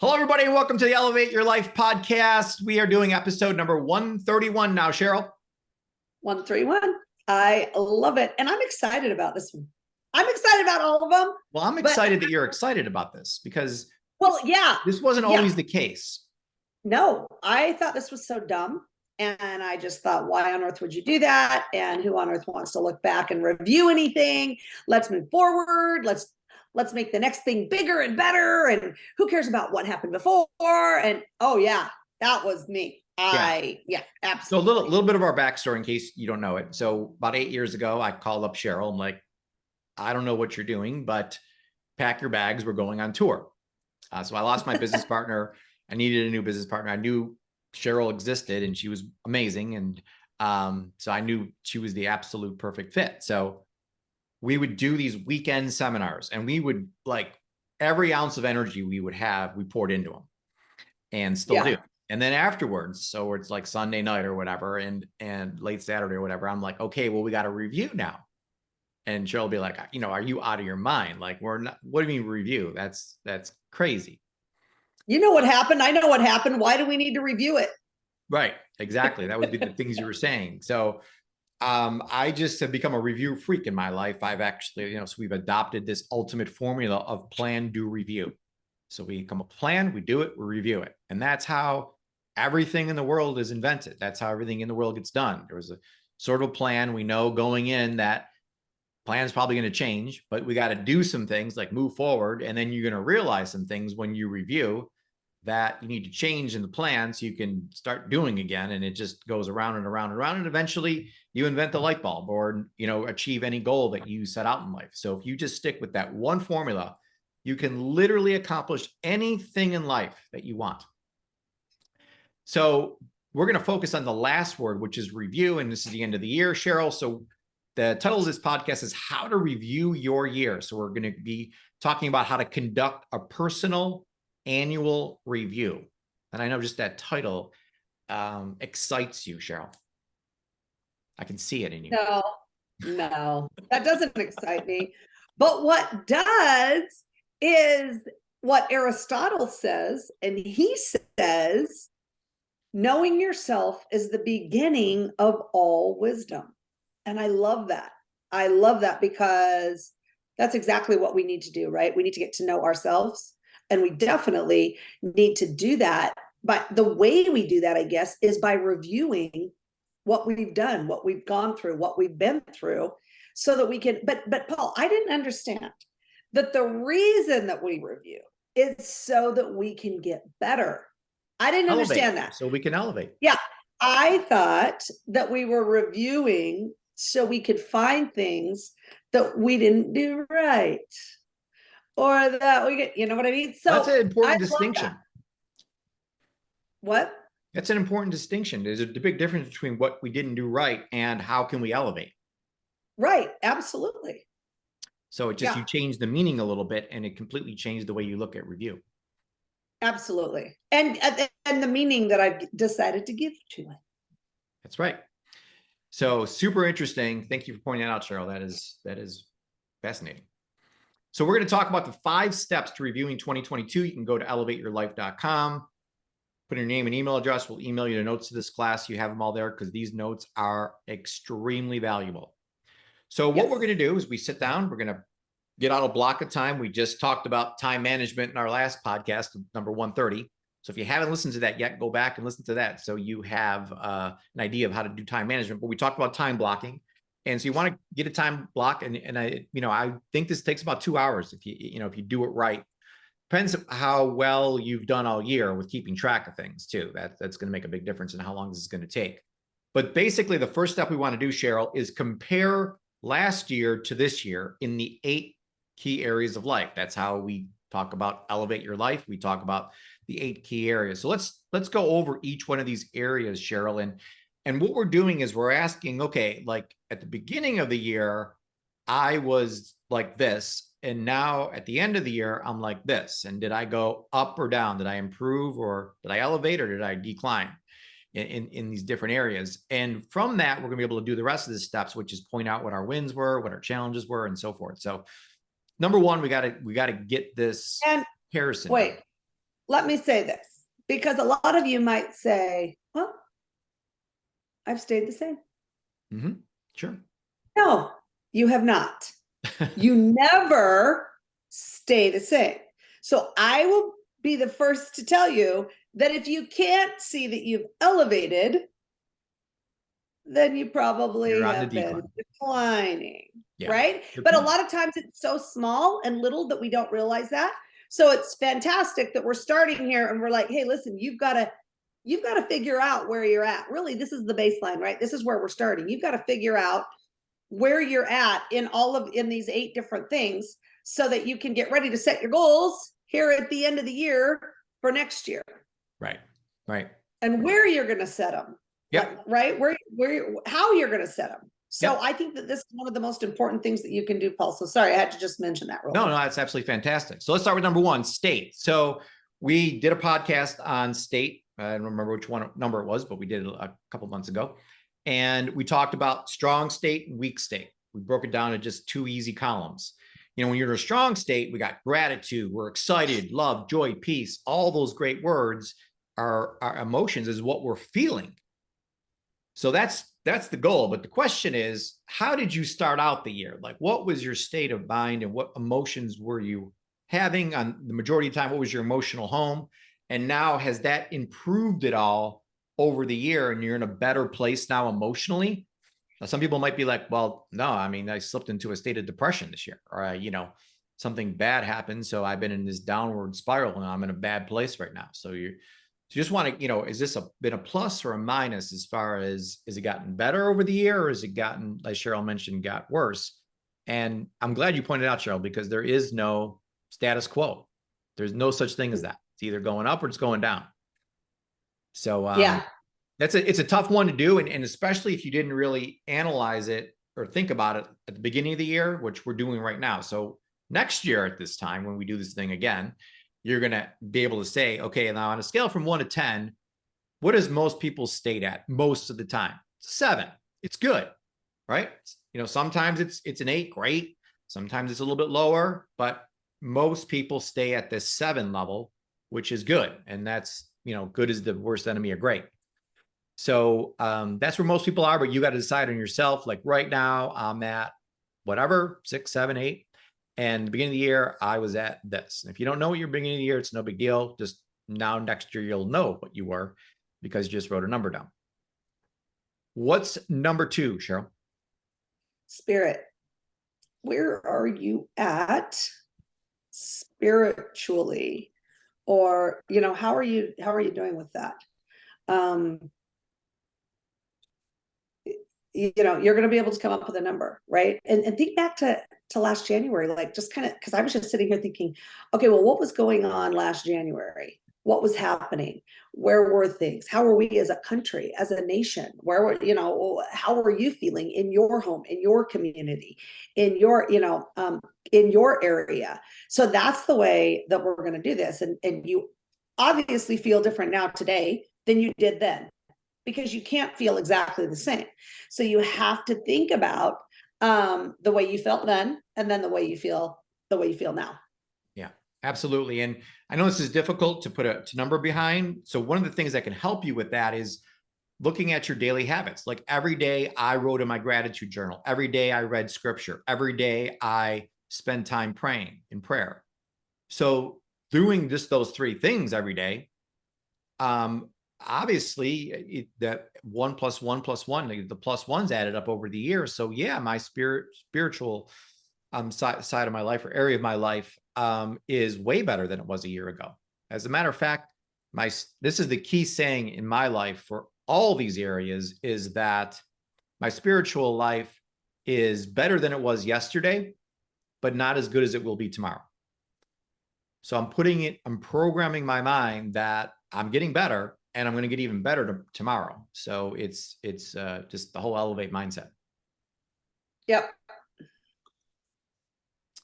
Hello, everybody, and welcome to the Elevate Your Life podcast. We are doing episode number 131 now, Cheryl. 131. I love it. And I'm excited about this one. I'm excited about all of them. Well, I'm excited that you're excited about this because this wasn't always the case. No, I thought this was so dumb. And I just thought, why on earth would you do that? And who on earth wants to look back and review anything? Let's move forward. Let's make the next thing bigger and better. And who cares about what happened before? And oh yeah, that was me. Absolutely. So a little bit of our backstory in case you don't know it. So about 8 years ago, I called up Cheryl. I'm like, I don't know what you're doing, but pack your bags. We're going on tour. So I lost my business partner. I needed a new business partner. I knew Cheryl existed and she was amazing. And so I knew she was the absolute perfect fit. So we would do these weekend seminars and we would every ounce of energy we would have, we poured into them and still do. And then afterwards, so it's like Sunday night or whatever, and late Saturday or whatever, I'm like, okay, well, we got to review now. And Cheryl will be like, are you out of your mind? Like, we're not, what do you mean review? That's crazy. You know what happened? I know what happened. Why do we need to review it? Right. Exactly. That would be the things you were saying. So I just have become a review freak in my life. I've actually, so we've adopted this ultimate formula of plan, do, review. So we come up with a plan, we do it, we review it. And that's how everything in the world is invented. That's how everything in the world gets done. There was a sort of plan. We know going in that plan is probably going to change, but we got to do some things like move forward. And then you're going to realize some things when you review that you need to change in the plan so you can start doing again. And it just goes around and around and around. And eventually you invent the light bulb or, achieve any goal that you set out in life. So if you just stick with that one formula, you can literally accomplish anything in life that you want. So we're going to focus on the last word, which is review. And this is the end of the year, Cheryl. So the title of this podcast is How to Review Your Year. So we're going to be talking about how to conduct a personal annual review. And I know just that title excites you, Cheryl. I can see it in you. No, that doesn't excite me. But what does is what Aristotle says, and he says, knowing yourself is the beginning of all wisdom. And I love that. I love that because that's exactly what we need to do, right? We need to get to know ourselves. And we definitely need to do that. But the way we do that, I guess, is by reviewing what we've done, what we've gone through, what we've been through, so that we can, but Paul, I didn't understand that the reason that we review is so that we can get better. I didn't understand that. So we can elevate. Yeah. I thought that we were reviewing so we could find things that we didn't do right. Or that we get, you know what I mean? So that's an important distinction. What? That's an important distinction. There's a big difference between what we didn't do right and how can we elevate. Right. Absolutely. So it just, you change the meaning a little bit and it completely changed the way you look at review. Absolutely. And the meaning that I've decided to give to it. That's right. So super interesting. Thank you for pointing that out, Cheryl. That is fascinating. So we're going to talk about the 5 steps to reviewing 2022. You can go to elevateyourlife.com, put in your name and email address. We'll email you the notes to this class. You have them all there because these notes are extremely valuable. So what we're going to do is we sit down, we're going to get out a block of time. We just talked about time management in our last podcast, number 130. So if you haven't listened to that yet, go back and listen to that. So you have an idea of how to do time management, but we talked about time blocking. And so you want to get a time block. And I think this takes about 2 hours if you do it right. Depends how well you've done all year with keeping track of things too. That's going to make a big difference in how long this is going to take. But basically the first step we want to do, Cheryl, is compare last year to this year in the 8 key areas of life. That's how we talk about elevate your life. We talk about the 8 key areas. So let's go over each one of these areas, Cheryl. And what we're doing is we're asking, okay, like at the beginning of the year, I was like this. And now at the end of the year, I'm like this. And did I go up or down? Did I improve or did I elevate or did I decline in these different areas? And from that, we're gonna be able to do the rest of the steps, which is point out what our wins were, what our challenges were, and so forth. So number one, we gotta get this comparison. Wait, let me say this, because a lot of you might say, well, I've stayed the same. Sure. No, you have not. You never stay the same. So I will be the first to tell you that if you can't see that you've elevated, then you probably You're on the have been decline. declining, Yeah. right? Good But a point. lot of times it's so small and little that we don't realize that. So it's fantastic that we're starting here and we're like, hey, listen, you've got to figure out where you're at. Really, this is the baseline, right? This is where we're starting. You've got to figure out where you're at in these 8 different things so that you can get ready to set your goals here at the end of the year for next year. Right. Right. And where you're going to set them. Yep. Right? How you're going to set them. So Yep. I think that this is one of the most important things that you can do, Paul. So sorry, I had to just mention that real quick. No, that's absolutely fantastic. So let's start with number 1, state. So we did a podcast on state. I don't remember which number it was, but we did it a couple months ago. And we talked about strong state and weak state. We broke it down to just 2 easy columns. When you're in a strong state, we got gratitude, we're excited, love, joy, peace, all those great words are our emotions is what we're feeling. So that's the goal. But the question is, how did you start out the year? Like, what was your state of mind and what emotions were you having on the majority of the time? What was your emotional home? And now has that improved at all over the year and you're in a better place now emotionally? Now, some people might be like, well, no, I mean, I slipped into a state of depression this year, or, something bad happened. So I've been in this downward spiral and I'm in a bad place right now. So you just want to, is this been a plus or a minus as far as, has it gotten better over the year or has it gotten, like Cheryl mentioned, got worse? And I'm glad you pointed out, Cheryl, because there is no status quo. There's no such thing as that. It's either going up or it's going down. So yeah, it's a tough one to do. And especially if you didn't really analyze it or think about it at the beginning of the year, which we're doing right now. So next year at this time, when we do this thing again, you're going to be able to say, okay, now on a scale from 1 to 10, what does most people state at most of the time? 7. It's good, right? Sometimes it's an 8, great. Sometimes it's a little bit lower, but most people stay at this 7 level, which is good. And that's, good is the worst enemy of great. So that's where most people are, but you got to decide on yourself. Like right now, I'm at whatever, 6, 7, 8. And the beginning of the year, I was at this. And if you don't know what you're beginning of the year, it's no big deal. Just now next year, you'll know what you were because you just wrote a number down. What's number 2, Cheryl? Spirit. Where are you at spiritually? Or, how are you doing with that? You're going to be able to come up with a number, right? And think back to last January, like just kind of, because I was just sitting here thinking, okay, well, what was going on last January? What was happening? Where were things? How were we as a country, as a nation? Where were, how were you feeling in your home, in your community, in your, in your area? So that's the way that we're going to do this. And you obviously feel different now today than you did then, because you can't feel exactly the same. So you have to think about the way you felt then, and then the way you feel now. Yeah, absolutely. And I know this is difficult to put a number behind. So one of the things that can help you with that is looking at your daily habits. Like every day I wrote in my gratitude journal. Every day I read scripture. Every day I spend time praying in prayer. So doing just those 3 things every day, obviously that 1 + 1 + 1, the plus ones added up over the years. So yeah, my spiritual side of my life or area of my life is way better than it was a year ago. As a matter of fact, this is the key saying in my life for all these areas, is that my spiritual life is better than it was yesterday, but not as good as it will be tomorrow. So I'm programming my mind that I'm getting better and I'm going to get even better tomorrow. So it's just the whole elevate mindset. Yep.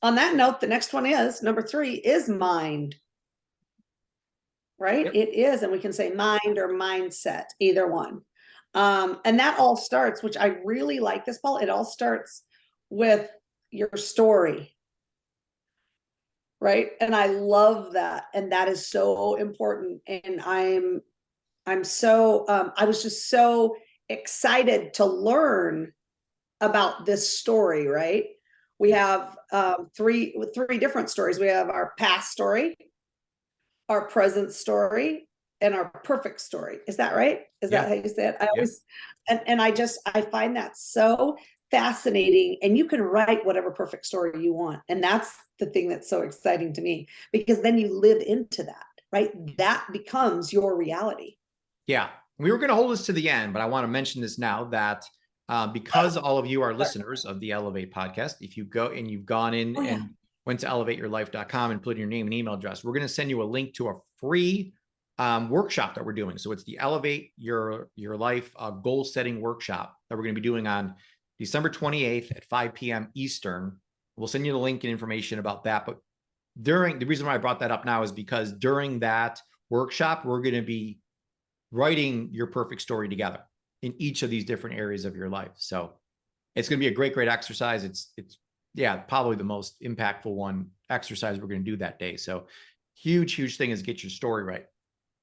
On that note, the next one is number 3 is mind. Right? Yep. It is. And we can say mind or mindset, either one. And that all starts, which I really like this, Paul. It all starts with your story. right? And I love that. And that is so important. And I'm so, I was just so excited to learn about this story, right? We have three different stories. We have our past story, our present story, and our perfect story. Is that right? Is that Yeah. how you say it? I Yeah. always, and I find that so fascinating. And you can write whatever perfect story you want. And that's the thing that's so exciting to me, because then you live into that, right? That becomes your reality. Yeah. We were going to hold this to the end, but I want to mention this now that because all of you are listeners of the Elevate podcast, if you go and you've gone in Oh, yeah. and went to elevateyourlife.com and put in your name and email address, we're going to send you a link to a free workshop that we're doing. So it's the Elevate Your Life goal setting workshop that we're going to be doing on December 28th at 5 p.m. Eastern. We'll send you the link and information about that. But during the reason why I brought that up now is because during that workshop, we're going to be writing your perfect story together in each of these different areas of your life. So it's going to be a great exercise. It's yeah, probably the most impactful one exercise we're going to do that day. So huge thing is get your story right.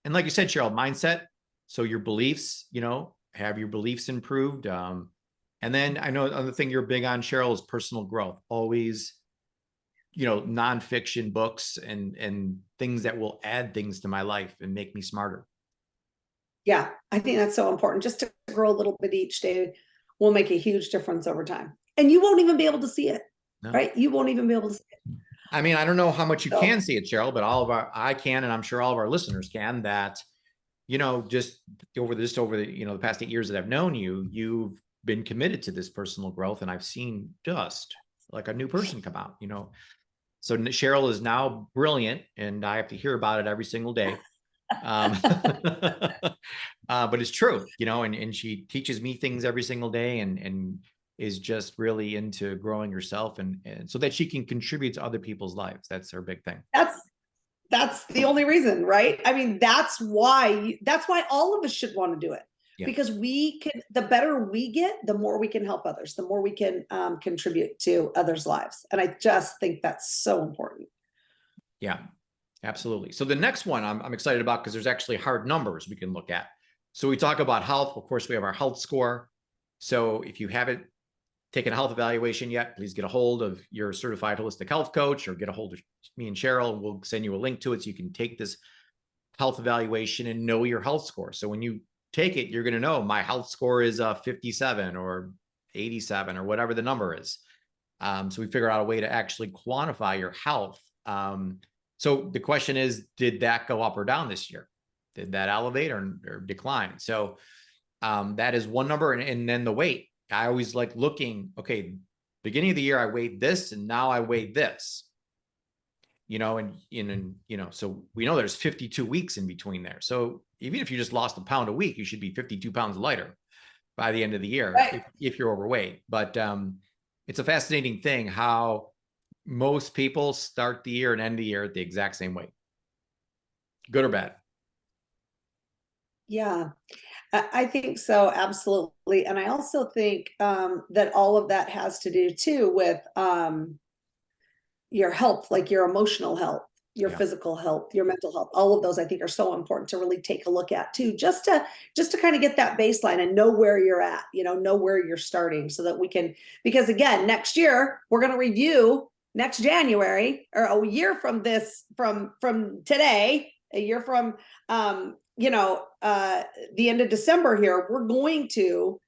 And like you said, Cheryl, mindset. So your beliefs, have your beliefs improved. And then I know another thing you're big on, Cheryl, is personal growth. Always, nonfiction books and things that will add things to my life and make me smarter. Yeah, I think that's so important. Just to grow a little bit each day will make a huge difference over time. And you won't even be able to see it, No. right? You won't even be able to see it. I mean, I don't know how much you So, can see it, Cheryl, but I can, and I'm sure all of our listeners can, that, just over the, the past 8 years that I've known you, you've been committed to this personal growth. And I've seen just like a new person come out, So Cheryl is now brilliant, and I have to hear about it every single day. But it's true, and she teaches me things every single day and is just really into growing herself and so that she can contribute to other people's lives. That's her big thing. that's the only reason, right? I mean, that's why all of us should want to do it. Yeah. Because the better we get, the more we can help others, the more we can contribute to others' lives. And I just think that's so important. Yeah, absolutely. So the next one I'm excited about, because there's actually hard numbers we can look at. So we talk about health. Of course, we have our health score. So if you haven't taken a health evaluation yet, please get a hold of your certified holistic health coach, or get a hold of me and Cheryl. We'll send you a link to it so you can take this health evaluation and know your health score. So when you take it, you're going to know my health score is 57 or 87 or whatever the number is. So we figure out a way to actually quantify your health. So the question is, did that go up or down this year? Did that elevate or decline? So that is one number. And then the weight. I always like looking, okay, beginning of the year, I weighed this, and now I weighed this, so we know there's 52 weeks in between there. So even if you just lost a pound a week, you should be 52 pounds lighter by the end of the year, right, if you're overweight. But it's a fascinating thing how most people start the year and end the year at the exact same weight, good or bad. Yeah, I think so. Absolutely. And I also think that all of that has to do too with your health, like your emotional health, your physical health, your mental health. All of those I think are so important to really take a look at too, just to kind of get that baseline and know where you're at, know where you're starting, so that we can, because again, next year we're going to review next January, or a year from this, from today, a year from the end of December here, we're going to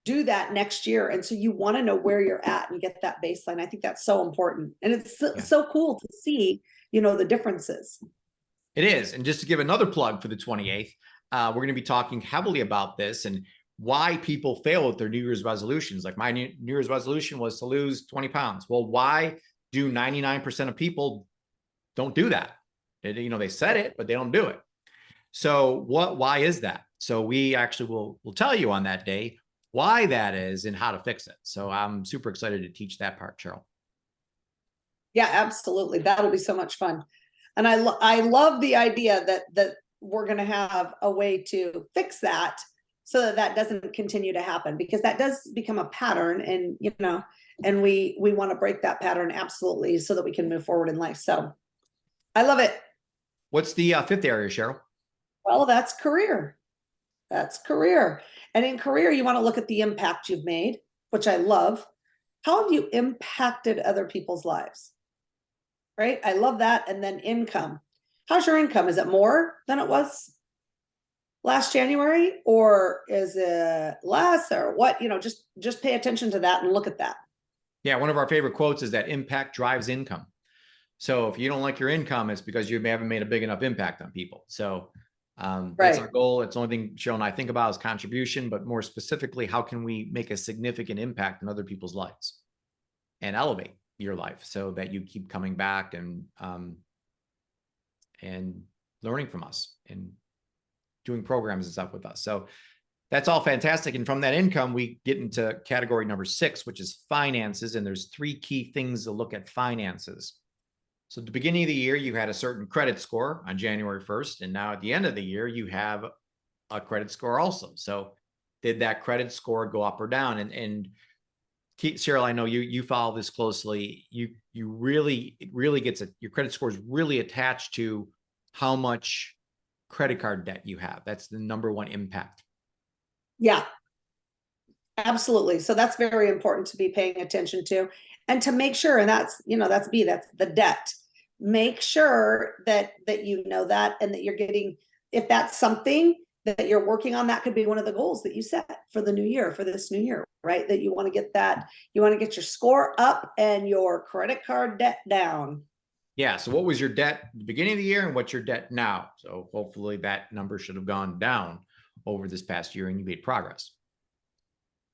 do that next year. And so you want to know where you're at and get that baseline. I think that's so important. And it's so cool to see, the differences. It is. And just to give another plug for the 28th, we're going to be talking heavily about this and why people fail with their New Year's resolutions. Like my New Year's resolution was to lose 20 pounds. Well, why do 99% of people don't do that? They said it, but they don't do it. So why is that? So we actually will tell you on that day why that is and how to fix it. So I'm super excited to teach that part, Cheryl. Yeah, absolutely. That'll be so much fun. And I love the idea that we're going to have a way to fix that, so that doesn't continue to happen, because that does become a pattern, and and we want to break that pattern, absolutely, so that we can move forward in life. So I love it. What's the fifth area, Cheryl? Well, that's career. That's career. And in career, you want to look at the impact you've made, which I love. How have you impacted other people's lives? Right? I love that. And then income. How's your income? Is it more than it was last January, or is it less, or what? Just pay attention to that and look at that. Yeah, one of our favorite quotes is that impact drives income. So if you don't like your income, it's because you haven't made a big enough impact on people. So that's our goal. It's the only thing Cheryl and I think about is contribution, but more specifically, how can we make a significant impact in other people's lives and elevate your life so that you keep coming back and learning from us and doing programs and stuff with us. So that's all fantastic. And from that income, we get into category number 6, which is finances. And there's 3 key things to look at finances. So at the beginning of the year, you had a certain credit score on January 1st. And now at the end of the year, you have a credit score also. So did that credit score go up or down? And Cheryl, I know you follow this closely. It really gets your credit score is really attached to how much credit card debt you have. That's the number one impact. Yeah, absolutely. So that's very important to be paying attention to, and to make sure, and that's the debt. Make sure that you know that, and that you're getting, if that's something that you're working on, that could be one of the goals that you set for the new year, for this new year, right? That you want to get your score up and your credit card debt down. Yeah. So what was your debt at the beginning of the year and what's your debt now? So hopefully that number should have gone down over this past year and you made progress.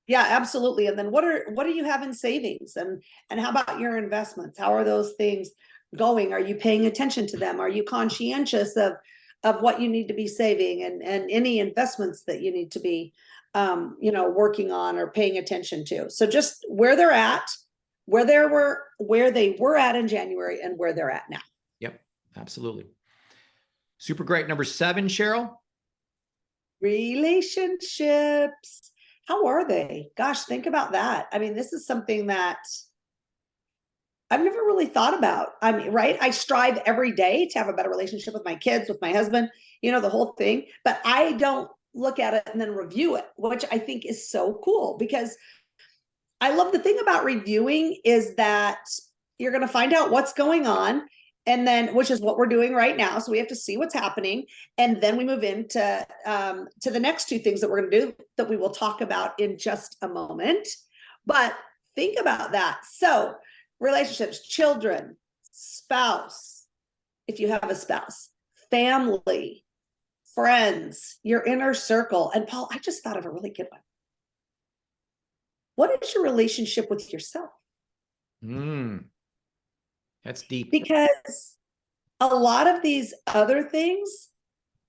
Yeah, absolutely. And then what do you have in savings, and how about your investments? How are those things going? Are you paying attention to them? Are you conscientious of what you need to be saving, and any investments that you need to be working on or paying attention to? So just where they're at, where they were at in January, and where they're at now. Yep, absolutely. Super great. Number 7, Cheryl. Relationships. How are they? Gosh, think about that. I mean, this is something that I've never really thought about. I mean, right? I strive every day to have a better relationship with my kids, with my husband, the whole thing, but I don't look at it and then review it, which I think is so cool, because I love the thing about reviewing is that you're going to find out what's going on, and then, which is what we're doing right now. So we have to see what's happening, and then we move into to the next 2 things that we're going to do, that we will talk about in just a moment. But think about that. So relationships, children, spouse, if you have a spouse, family, friends, your inner circle. And Paul, I just thought of a really good one. What is your relationship with yourself? That's deep. Because a lot of these other things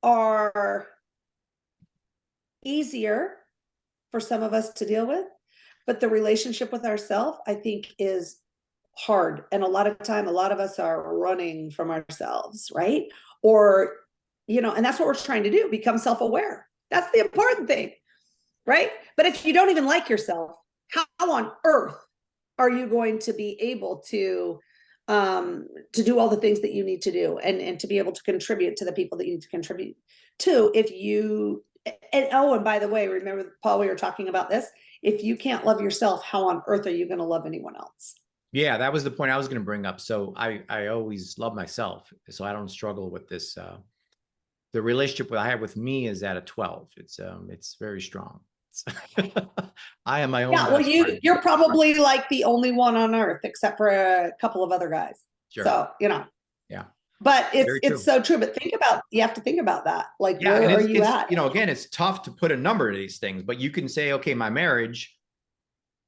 are easier for some of us to deal with, but the relationship with ourselves, I think, is hard. And a lot of time, a lot of us are running from ourselves, right? Or, and that's what we're trying to do, become self-aware. That's the important thing, right? But if you don't even like yourself, how on earth are you going to be able to do all the things that you need to do, and to be able to contribute to the people that you need to contribute to? And by the way, remember, Paul, we were talking about this. If you can't love yourself, how on earth are you going to love anyone else? Yeah, that was the point I was going to bring up. So I always love myself, so I don't struggle with this. The relationship I have with me is at a 12. It's very strong. I am my own. Yeah, well, you're probably like the only one on earth, except for a couple of other guys. Sure. So yeah. But it's so true. But you have to think about that. Like, yeah, where are you at? Again, it's tough to put a number to these things, but you can say, okay, my marriage,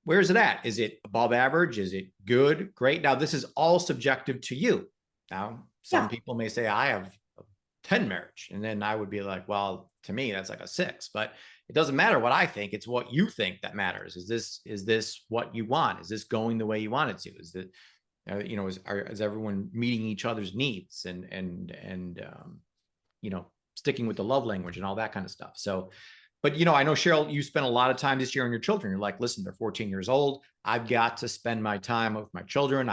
where is it at? Is it above average? Is it good? Great. Now, this is all subjective to you. Now, some people may say I have a 10 marriage, and then I would be like, well, to me, that's like a 6, but it doesn't matter what I think. It's what you think that matters. Is this what you want? Is this going the way you want it to? Is that, is everyone meeting each other's needs and sticking with the love language and all that kind of stuff. So, but, I know, Cheryl, you spent a lot of time this year on your children. You're like, listen, they're 14 years old. I've got to spend my time with my children.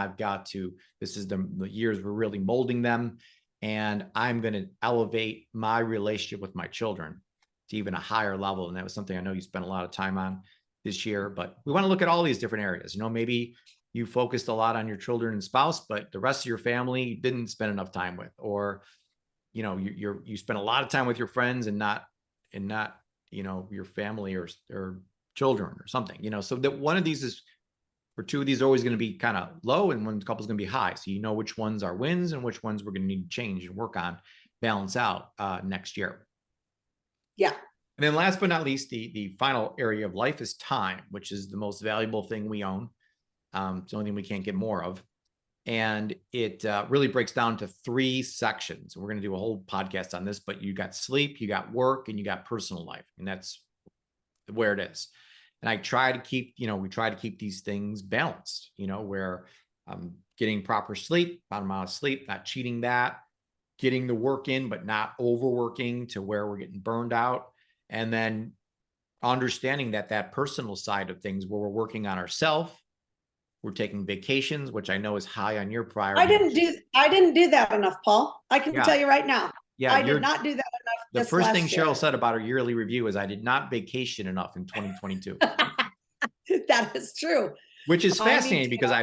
This is the years we're really molding them. and I'm going to elevate my relationship with my children to even a higher level. And that was something I know you spent a lot of time on this year, but we want to look at all these different areas. Maybe you focused a lot on your children and spouse, but the rest of your family didn't spend enough time with, or, you spend a lot of time with your friends and not, your family or children or something, so that one of these is, or two of these are always going to be kind of low and one couple is going to be high. So which ones are wins and which ones we're going to need to change and work on, balance out next year. Yeah. And then last but not least, the final area of life is time, which is the most valuable thing we own. It's the only thing we can't get more of. And it really breaks down to 3 sections. We're going to do a whole podcast on this, but you got sleep, you got work, and you got personal life. And that's where it is. And I try to keep, we try to keep these things balanced, where I'm getting proper sleep, bottom amount of sleep, not cheating that, getting the work in, but not overworking to where we're getting burned out. And then understanding that personal side of things where we're working on ourselves, we're taking vacations, which I know is high on your priority. I didn't do that enough, Paul. I can tell you right now. Yeah, I did not do that enough. The first thing Cheryl said about her yearly review is I did not vacation enough in 2022. That is true. Which is fascinating because I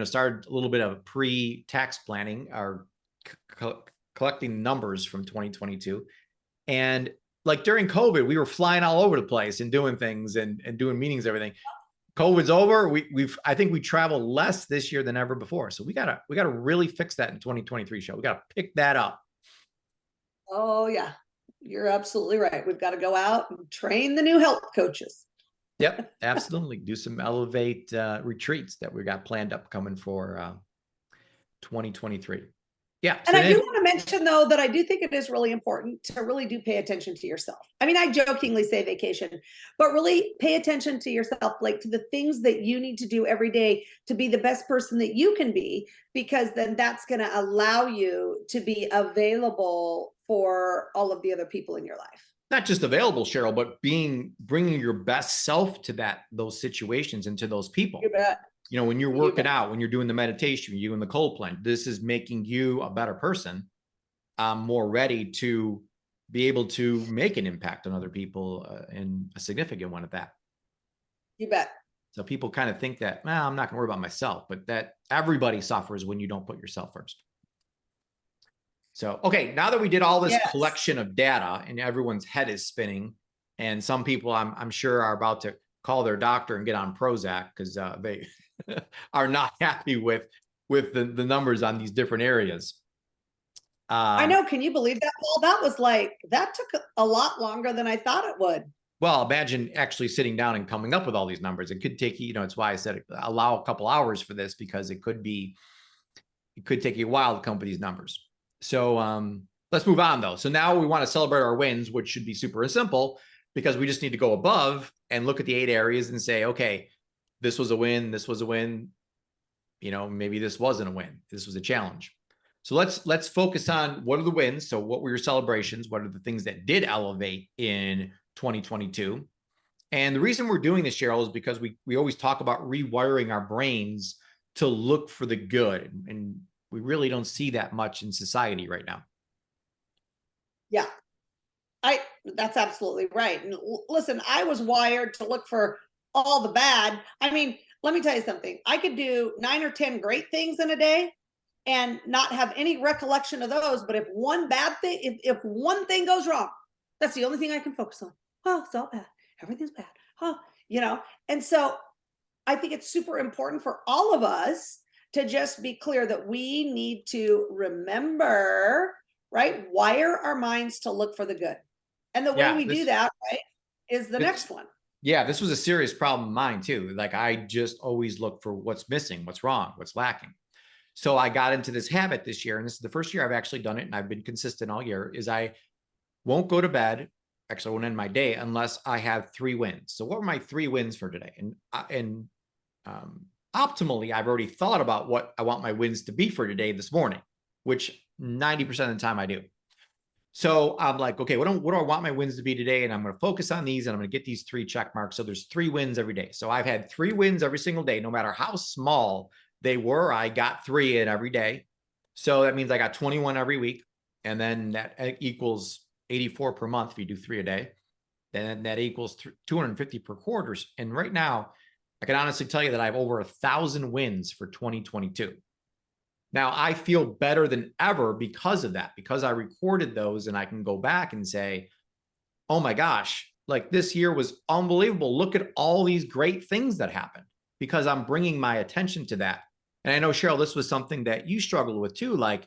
started a little bit of pre-tax planning or collecting numbers from 2022. And like during COVID, we were flying all over the place and doing things and doing meetings, everything. COVID's over. I think we travel less this year than ever before. So we gotta really fix that in 2023 show. We gotta pick that up. Oh yeah, you're absolutely right. We've got to go out and train the new health coaches. Yep, absolutely. Do some Elevate retreats that we got planned upcoming for 2023. Yeah. And I do want to mention, though, that I do think it is really important to really do pay attention to yourself. I mean, I jokingly say vacation, but really pay attention to yourself, like to the things that you need to do every day to be the best person that you can be, because then that's going to allow you to be available for all of the other people in your life. Not just available, Cheryl, but bringing your best self to those situations and to those people. You bet. When you're working out, when you're doing the meditation, you in the cold plunge, this is making you a better person, more ready to be able to make an impact on other people, and a significant one at that. You bet. So people kind of think that, I'm not gonna worry about myself, but that everybody suffers when you don't put yourself first. So, okay, now that we did all this collection of data and everyone's head is spinning, and some people I'm sure are about to call their doctor and get on Prozac because they are not happy with the numbers on these different areas. I know. Can you believe that, Paul? That took a lot longer than I thought it would. Well, imagine actually sitting down and coming up with all these numbers. It could take, it's why I said allow a couple hours for this, because it could take you a while to come up with these numbers. So let's move on though. So now we want to celebrate our wins, which should be super simple, because we just need to go above and look at the 8 areas and say, okay, this was a win. This was a win. Maybe this wasn't a win. This was a challenge. So let's focus on what are the wins. So what were your celebrations? What are the things that did elevate in 2022? And the reason we're doing this, Cheryl, is because we always talk about rewiring our brains to look for the good. And we really don't see that much in society right now. Yeah, that's absolutely right. And listen, I was wired to look for all the bad. I mean, let me tell you something. I could do 9 or 10 great things in a day and not have any recollection of those. But if one bad thing, if one thing goes wrong, that's the only thing I can focus on. Oh, it's all bad. Everything's bad. And so I think it's super important for all of us to just be clear that we need to remember, right? Wire our minds to look for the good. And the way we do that, right, is the next one. Yeah, this was a serious problem of mine too. Like I just always look for what's missing, what's wrong, what's lacking. So I got into this habit this year, and this is the first year I've actually done it, and I've been consistent all year, is I won't go to bed. Actually, I won't end my day unless I have 3 wins. So what were my 3 wins for today? And optimally, I've already thought about what I want my wins to be for today this morning, which 90% of the time I do. So I'm like, okay, what do I want my wins to be today? And I'm going to focus on these, and I'm going to get these 3 check marks. So there's 3 wins every day. So I've had 3 wins every single day, no matter how small they were. I got 3 in every day. So that means I got 21 every week. And then that equals 84 per month if you do 3 a day. Then that equals 250 per quarters. And right now, I can honestly tell you that I have over 1,000 wins for 2022. Now I feel better than ever because of that, because I recorded those and I can go back and say, oh my gosh, like this year was unbelievable. Look at all these great things that happened because I'm bringing my attention to that. And I know, Cheryl, this was something that you struggled with too. Like,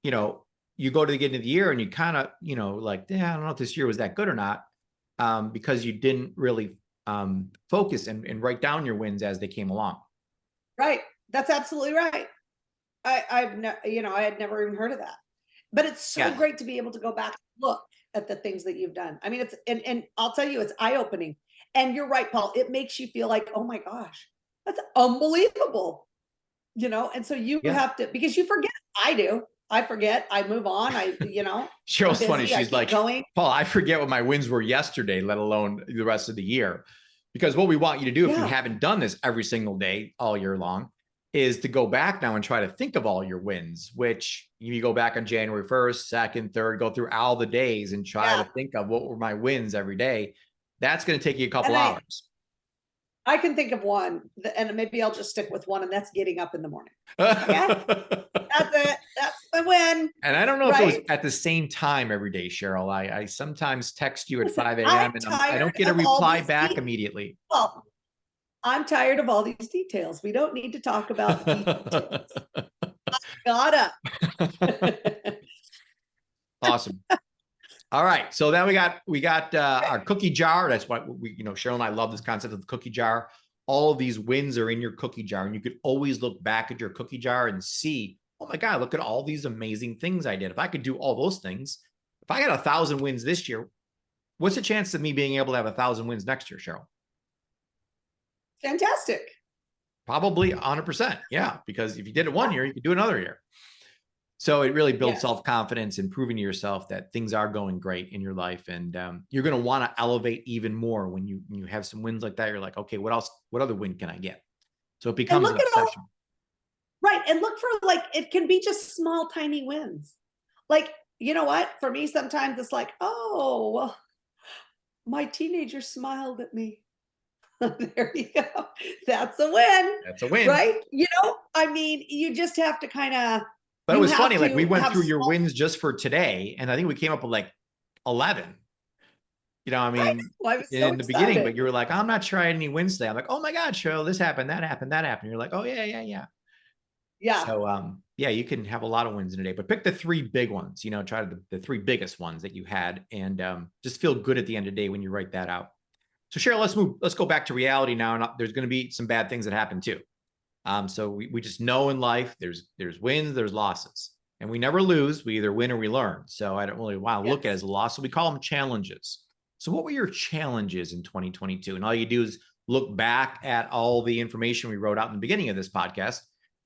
you know, you go to the end of the year and you kind of, you know, like, yeah, I don't know if this year was that good or not, because you didn't really focus and write down your wins as they came along. Right. That's absolutely right. You know, I had never even heard of that, but it's so Yeah. great to be able to go back and look at the things that you've done. I mean, and I'll tell you, it's eye opening. And you're right, Paul. It makes you feel like, oh my gosh, that's unbelievable. You know, and so you Yeah. have to, because you forget. I do. I forget. I move on. You know, Cheryl's funny. busy, I She's keep like, going. Paul, I forget what my wins were yesterday, let alone the rest of the year. Because what we want you to do, if you Yeah. haven't done this every single day all year long, is to go back now and try to think of all your wins, which you go back on January 1st, 2nd, 3rd, go through all the days and try Yeah. to think of what were my wins every day. That's going to take you a couple And hours. I can think of one, and maybe I'll just stick with one, and that's getting up in the morning. Okay. That's it. That's my win. And I don't know if it was Right? at the same time every day, Cheryl. I sometimes text you at Listen, 5 I'm a.m. and I tired don't get a of all reply these back details. immediately. Well, I'm tired of all these details. We don't need to talk about details. Got up. Awesome. All right. So then we got our cookie jar. That's what we, you know, Cheryl and I love this concept of the cookie jar. All of these wins are in your cookie jar, and you could always look back at your cookie jar and see, oh my God, look at all these amazing things I did. If I could do all those things, if I got 1,000 wins this year, what's the chance of me being able to have 1,000 wins next year, Cheryl? Fantastic. Probably 100%. Yeah. Because if you did it one year, you could do another year. So it really builds Yes. self-confidence and proving to yourself that things are going great in your life. And you're going to want to elevate even more when you have some wins like that. You're like, okay, what else? What other win can I get? So it And becomes an look at all, obsession. right. And look for, like, it can be just small, tiny wins. Like, you know what? For me, sometimes it's like, oh, well, my teenager smiled at me. There you go. That's a win, That's a win. right? You know, I mean, you just have to kind of, But it you was have funny. Like we to went have through your small, wins just for today. And I think we came up with like 11. You know, I I mean, know, I was so in the beginning, but excited. you were like, I'm not trying any wins today. I'm like, oh my God, Cheryl, this happened, that happened, that happened. You're like, oh yeah, yeah, yeah. Yeah. So yeah, you can have a lot of wins in a day, but pick the 3 big ones, you know, try the 3 biggest ones that you had and just feel good at the end of the day when you write that out. So Cheryl, let's go back to reality now. And there's going to be some bad things that happen too. So we just know in life, there's wins, there's losses, and we never lose. We either win or we learn. So I don't really want to look at it as a loss. So we call them challenges. So what were your challenges in 2022? And all you do is look back at all the information we wrote out in the beginning of this podcast.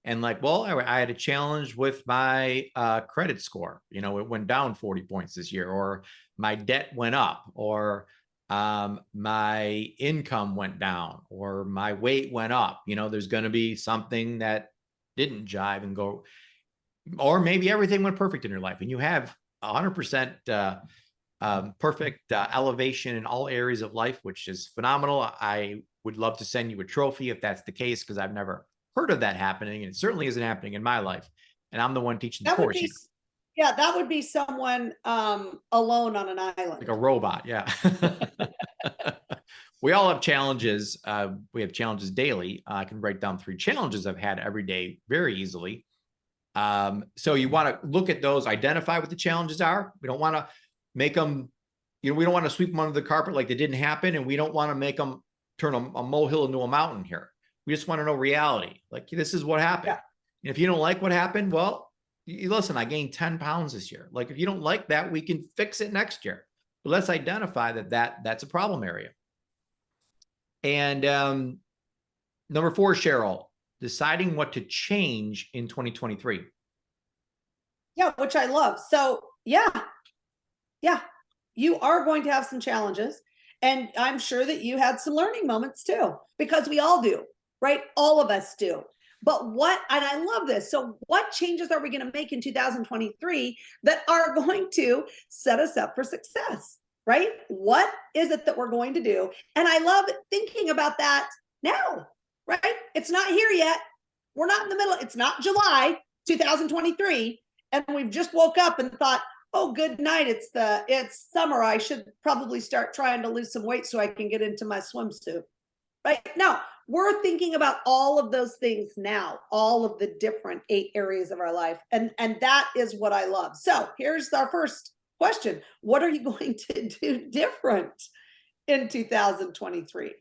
And like, well, I had a challenge with my credit score. You know, it went down 40 points this year, or my debt went up, or my income went down, or my weight went up. You know, there's going to be something that didn't jive and go, or maybe everything went perfect in your life and you have 100% perfect elevation in all areas of life, which is phenomenal. I would love to send you a trophy if that's the case, because I've never heard of that happening, and it certainly isn't happening in my life. And I'm the one teaching the That would course, be, yeah, that would be someone alone on an island. like a robot. Yeah. We all have challenges. We have challenges daily. I can write down 3 challenges I've had every day very easily. So you want to look at those, identify what the challenges are. We don't want to make them, you know, we don't want to sweep them under the carpet like they didn't happen. And we don't want to make them turn a molehill into a mountain here. We just want to know reality. Like, this is what happened. Yeah. And if you don't like what happened, well, you listen, I gained 10 pounds this year. Like, if you don't like that, we can fix it next year. But let's identify that's a problem area. And number 4, Cheryl, deciding what to change in 2023. Yeah, which I love. So yeah, you are going to have some challenges. And I'm sure that you had some learning moments too, because we all do, right? All of us do. But what, and I love this. So what changes are we going to make in 2023 that are going to set us up for success, right? What is it that we're going to do? And I love thinking about that now, right? It's not here yet. We're not in the middle. It's not July 2023. And we've just woke up and thought, oh, good night. It's summer. I should probably start trying to lose some weight so I can get into my swimsuit. Right now, we're thinking about all of those things now, all of the different 8 areas of our life. And that is what I love. So here's our first question. What are you going to do different in 2023?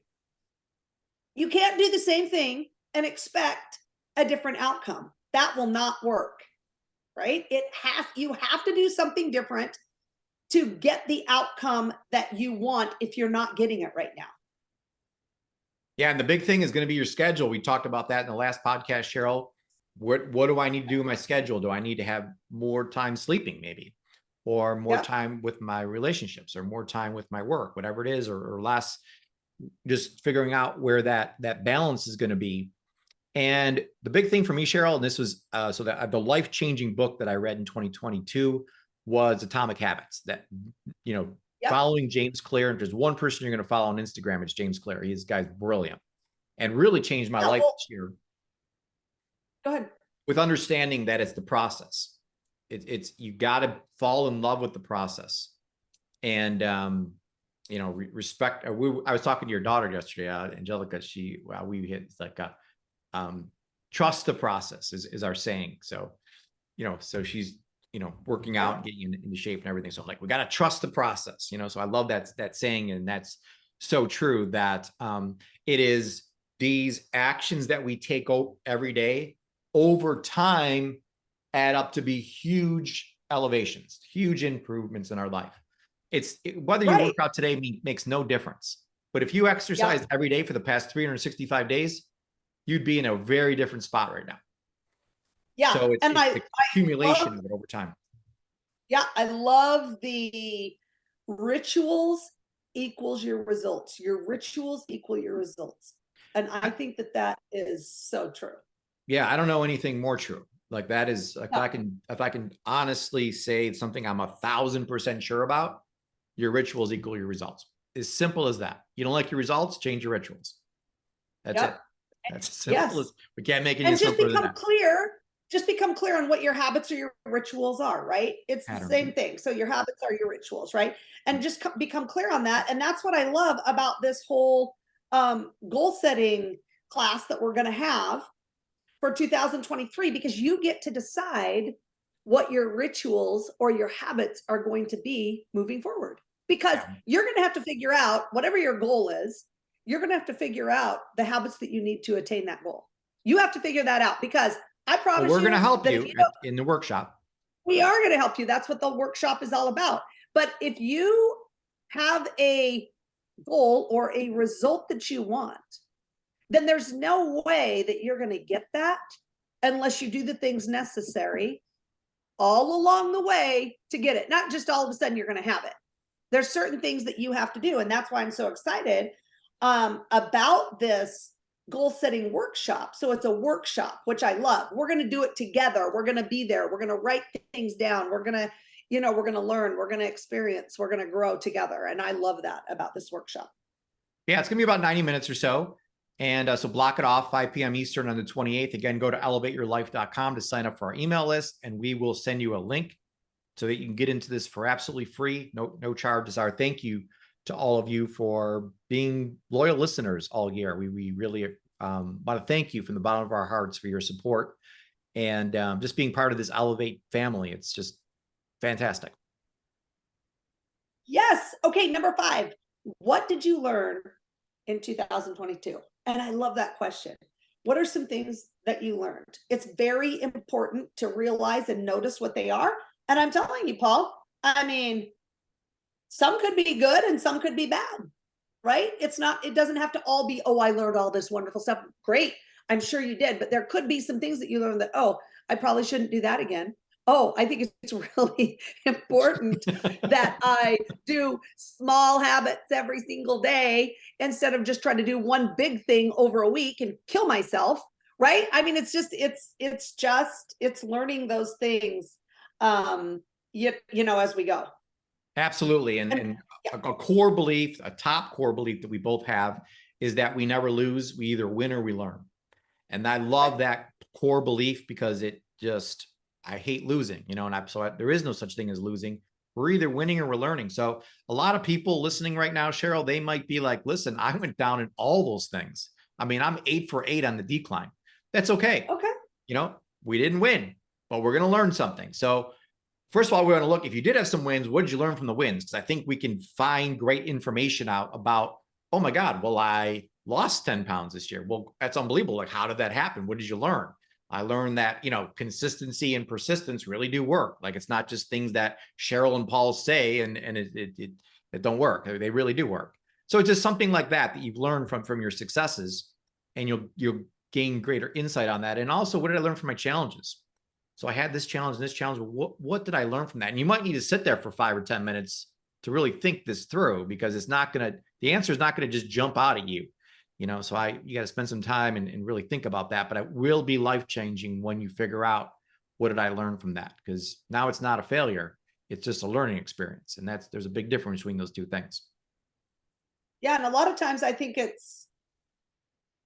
You can't do the same thing and expect a different outcome. That will not work, right? You have to do something different to get the outcome that you want if you're not getting it right now. Yeah, and the big thing is going to be your schedule. We talked about that in the last podcast, Cheryl. What do I need to do in my schedule? Do I need to have more time sleeping, maybe, or more time with my relationships, or more time with my work, whatever it is, or less? Just figuring out where that balance is going to be. And the big thing for me, Cheryl, and this was so that the life-changing book that I read in 2022 was Atomic Habits. That, you know, following James Clear. And if there's one person you're going to follow on Instagram, it's James Clear. This guy's brilliant and really changed my life this year. Go ahead. With understanding that it's the process. It's you got to fall in love with the process, and you know, respect. I was talking to your daughter yesterday, Angelica. We hit like trust the process is our saying. So, you know, so she's, you know, working out and getting into shape and everything. So like, we got to trust the process, you know? So I love that saying. And that's so true that it is these actions that we take every day over time add up to be huge elevations, huge improvements in our life. Whether you work out today makes no difference. But if you exercise every day for the past 365 days, you'd be in a very different spot right now. Yeah. So it's the accumulation of it over time. Yeah. I love the rituals equals your results. Your rituals equal your results. And I think that is so true. Yeah. I don't know anything more true. Like that is, if I can honestly say something I'm 1,000% sure about, your rituals equal your results. As simple as that. You don't like your results, change your rituals. That's it. That's as simple as, we can't make it any simpler than that. Just become clear on what your habits or your rituals are, right? It's the same thing. So your habits are your rituals, right? And just become clear on that. And that's what I love about this whole goal setting class that we're going to have for 2023, because you get to decide what your rituals or your habits are going to be moving forward. Because you're going to have to figure out whatever your goal is, you're going to have to figure out the habits that you need to attain that goal. You have to figure that out, because I promise we're going to help you in the workshop. We are going to help you. That's what the workshop is all about. But if you have a goal or a result that you want, then there's no way that you're going to get that unless you do the things necessary all along the way to get it. Not just all of a sudden you're going to have it. There's certain things that you have to do. And that's why I'm so excited about this goal setting workshop. So it's a workshop, which I love. We're going to do it together. We're going to be there. We're going to write things down. We're going to, you know, we're going to learn, we're going to experience, we're going to grow together. And I love that about this workshop. Yeah, it's going to be about 90 minutes or so. And so block it off 5 p.m. Eastern on the 28th. Again, go to elevateyourlife.com to sign up for our email list, and we will send you a link so that you can get into this for absolutely free. No charges. Our thank you to all of you for being loyal listeners all year. We really want to thank you from the bottom of our hearts for your support and just being part of this Elevate family. It's just fantastic. Yes. Okay. Number 5, what did you learn in 2022? And I love that question. What are some things that you learned? It's very important to realize and notice what they are. And I'm telling you, Paul, I mean, some could be good and some could be bad, right? It doesn't have to all be, oh, I learned all this wonderful stuff. Great. I'm sure you did, but there could be some things that you learned that, oh, I probably shouldn't do that again. Oh, I think it's really important that I do small habits every single day instead of just trying to do one big thing over a week and kill myself, right? I mean, it's learning those things, as we go. Absolutely. And a core belief, a top core belief that we both have is that we never lose. We either win or we learn. And I love that core belief because I hate losing, and there is no such thing as losing. We're either winning or we're learning. So a lot of people listening right now, Cheryl, they might be like, listen, I went down in all those things. I mean, I'm 8 for 8 on the decline. That's okay. Okay. We didn't win, but we're going to learn something. So first of all, we're going to look, if you did have some wins, what did you learn from the wins? Because I think we can find great information out about, oh my God, well, I lost 10 pounds this year. Well, that's unbelievable. Like, how did that happen? What did you learn? I learned that, consistency and persistence really do work. Like, it's not just things that Cheryl and Paul say and it don't work. They really do work. So it's just something like that you've learned from your successes, and you'll gain greater insight on that. And also, what did I learn from my challenges? So I had this challenge and this challenge. What did I learn from that? And you might need to sit there for 5 or 10 minutes to really think this through, because the answer is not going to just jump out at you. So you got to spend some time and really think about that. But it will be life-changing when you figure out, what did I learn from that? Because now it's not a failure. It's just a learning experience. And there's a big difference between those two things. Yeah. And a lot of times I think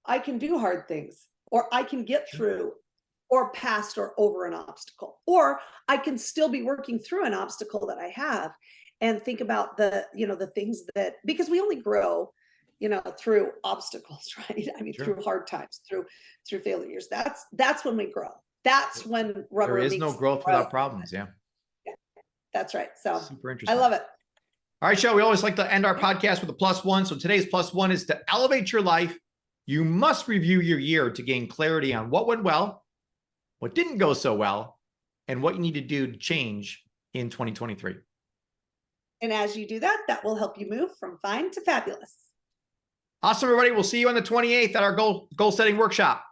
I can do hard ththings, or I can get through or past or over an obstacle, or I can still be working through an obstacle that I have, and think about the things because we only grow, through obstacles, right? I mean, through hard times, through failures. That's when we grow. That's when rubber There is no growth without problems. Yeah. That's right. So super interesting. I love it. All right, Cheryl, we always like to end our podcast with a +1. So today's +1 is to elevate your life. You must review your year to gain clarity on what went well, what didn't go so well, and what you need to do to change in 2023. And as you do that, that will help you move from fine to fabulous. Awesome, everybody. We'll see you on the 28th at our goal setting workshop.